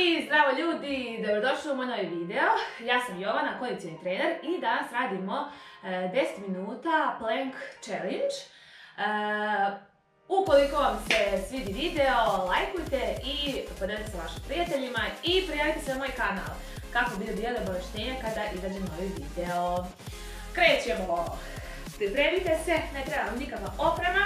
I zdravo ljudi, dobrodošli u moj novi video. Ja sam Jovana, kondicioni trener i danas radimo 10 minuta plank challenge. Ukoliko vam se svidi video, lajkujte i podijelite sa vašim prijateljima i prijavite se na moj kanal kako bi dobijali obavještenja kada izađe novi video. Krećemo! Pripremite se, ne treba vam nikakva oprema.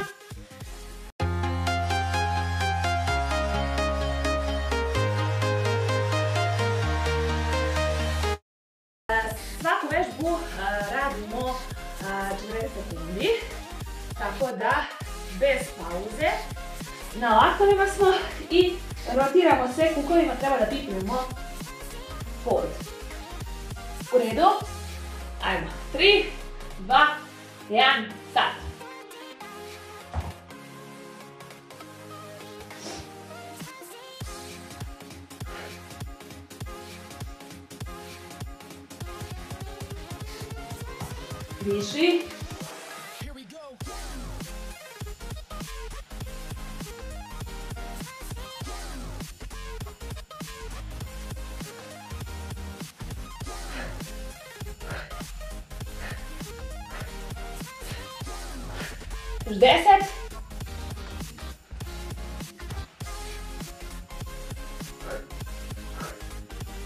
Svaku vežbu radimo 40 sekundi, tako da bez pauze. Na laktovima smo i rotiramo se kukovima, treba da pipnemo pod. U redu? Ajmo, 3, 2, 1, sad. Viši. Još 10.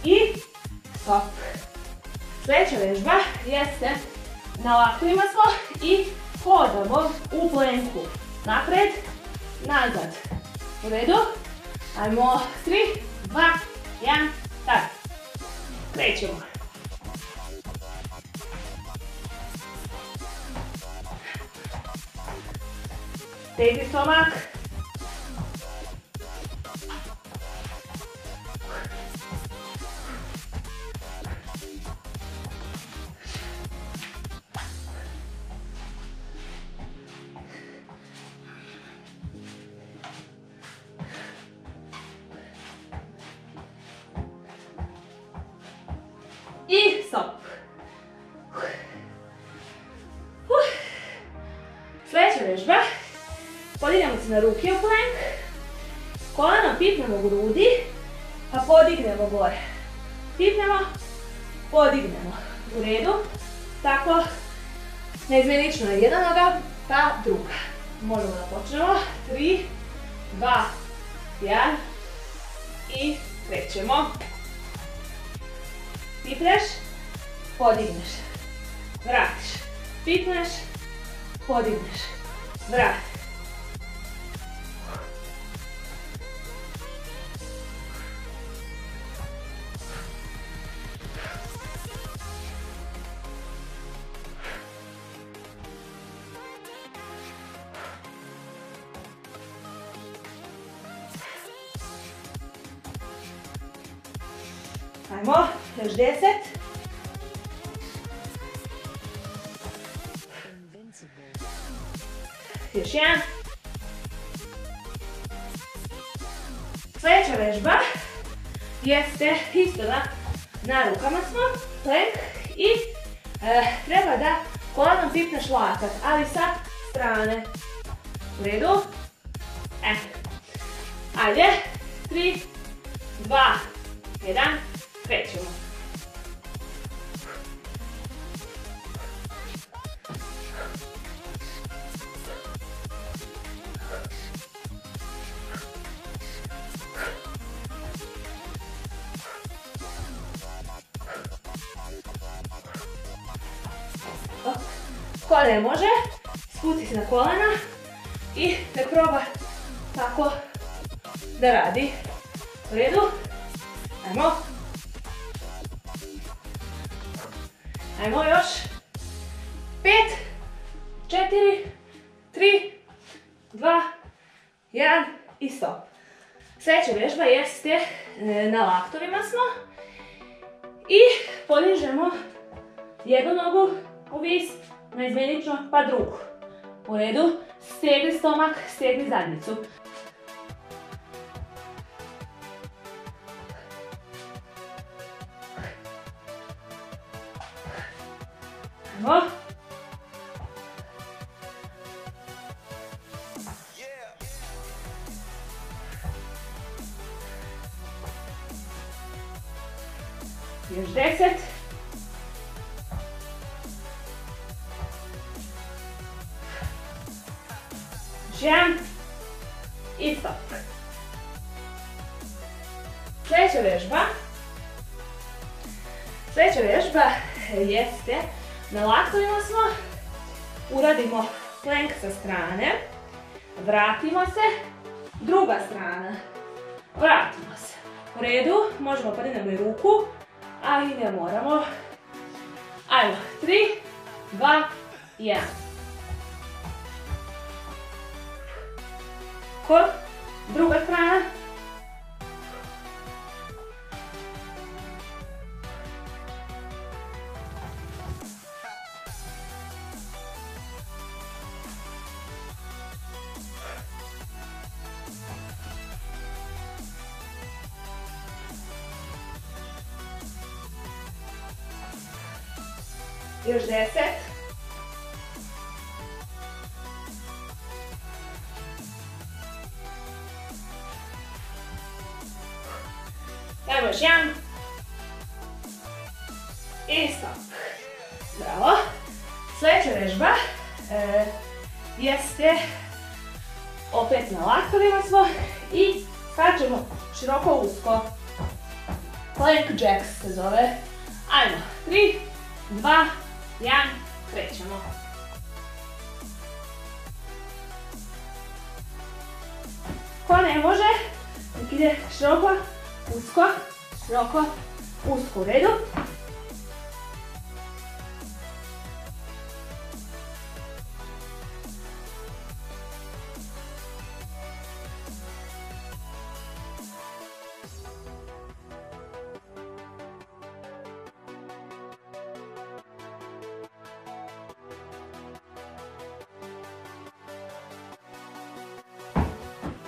I stop. Sljedeća vežba jeste na laktovima smo i hodamo u planku. Napred, nazad. U redu? Ajmo, 3, 2, 1, sad. Krećemo. Stegni stomak. I stop. Sljedeća vežba. Podignemo se na ruke u plank. Kolanom pipnemo grudi, pa podignemo gore. Pipnemo, podignemo. U redu. Tako, neizmjenično je jedna noga, pa druga. Možemo da počnemo. 3, 2, 1 i krećemo. Pipneš, podigneš, vratiš. Pipneš, podigneš, vratiš. Ajmo, još 10. Još jedan. Sljedeća vežba jeste isto na rukama smo, plank i treba da kolanom pipneš lakat, ali sa strane. U redu? Ajde, 3, 2, 1. Krećemo. Ko ne može, spusti se na kolena i nek proba tako da radi. U redu? Ajmo. Ajmo još. 5, 4, 3, 2, 1 i stop. Sljedeća vežba jeste na laktovima smo i podižemo jednu nogu u vis, neizmjenično, pa drugu. U redu, stegni stomak, stegni zadnjicu. Ajmo. Još 10. Još jedan. I stop. Sljedeća vježba jeste, na laktovima smo, uradimo plank sa strane, vratimo se, druga strana, vratimo se. U redu, možemo podignemo i ruku, ali ne moramo. Ajmo, 3, 2, 1. Druga strana. Još 10. Dajmo još jedan. I stop. Bravo. Sljedeća vježba jeste, opet na laktovima smo i skačemo široko usko. Plank jacks se zove. Ajmo. 3, 2, 1, krećemo. Ko ne može, nek ide široko, usko, široko, usko. U redu.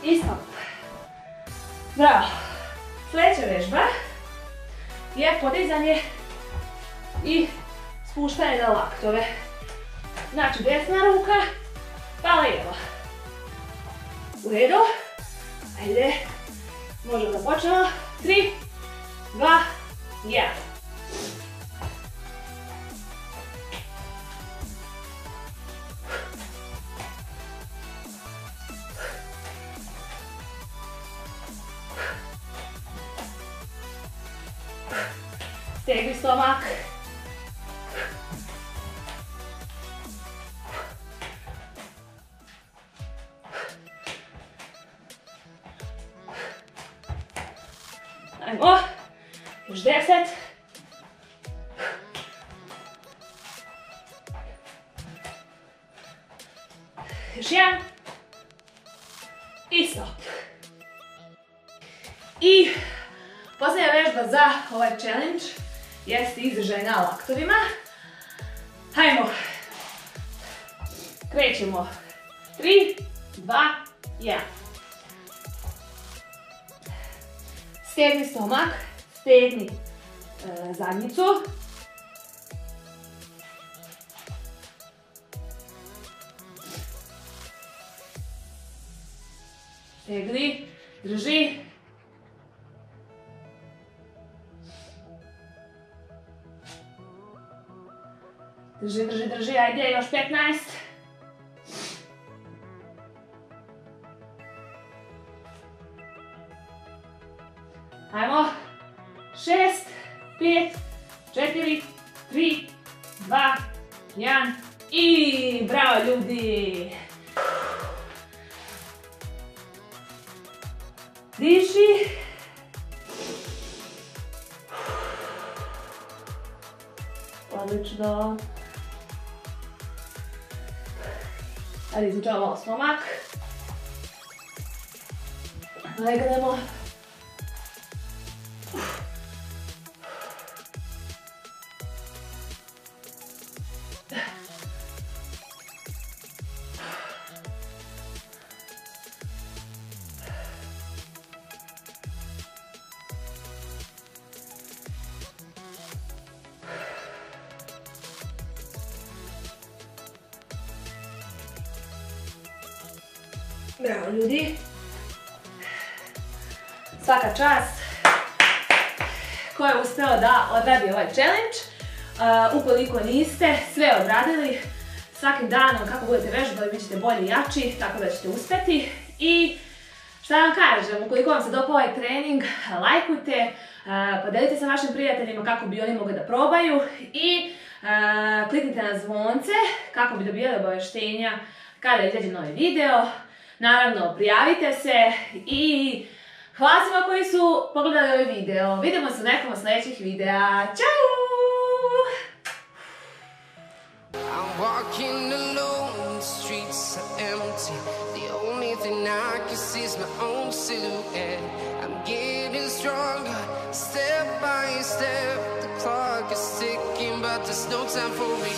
I stop. Bravo. Sljedeća vježba je podizanje i spuštanje na laktove. Znači desna ruka pa lijeva. U redu. Ajde. Možemo da počnemo. 3, 2, 1. Stegni stomak. Ajmo. Još 10. Još jedan. I stop. I posljednja vježba za ovaj challenge jeste izdržaj na laktovima. Hajmo. Krećemo. 3, 2, 1. Stegni stomak, stegni zadnjicu. Stegni, drži. Drži, drži, drži, ajde, još 15. Ajmo. 6, 5, 4, 3, 2, 1. I bravo ljudi. Diši. Odlično. Ajde, izvučavamo stomak. Legnemo. Bravo ljudi. Svaka čast. ko je uspeo da odradi ovaj challenge. Ukoliko niste sve odradili, svakim danom kako budete vežbali bit ćete bolji i jači, tako da ćete uspjeti. I šta vam kažem, ukoliko vam se dopao ovaj trening, lajkujte, podelite sa vašim prijateljima kako bi oni mogli da probaju i kliknite na zvonce kako bi dobijali obavještenja kada izađe novi video. Naravno, prijavite se i hvala svima koji su pogledali ovaj video. Vidimo se u nekom od sljedećih videa. Ćao! I'm walking alone, the streets are empty. The only thing I can see is my own silhouette. I'm getting stronger, step by step. The clock is ticking, but there's no time for me.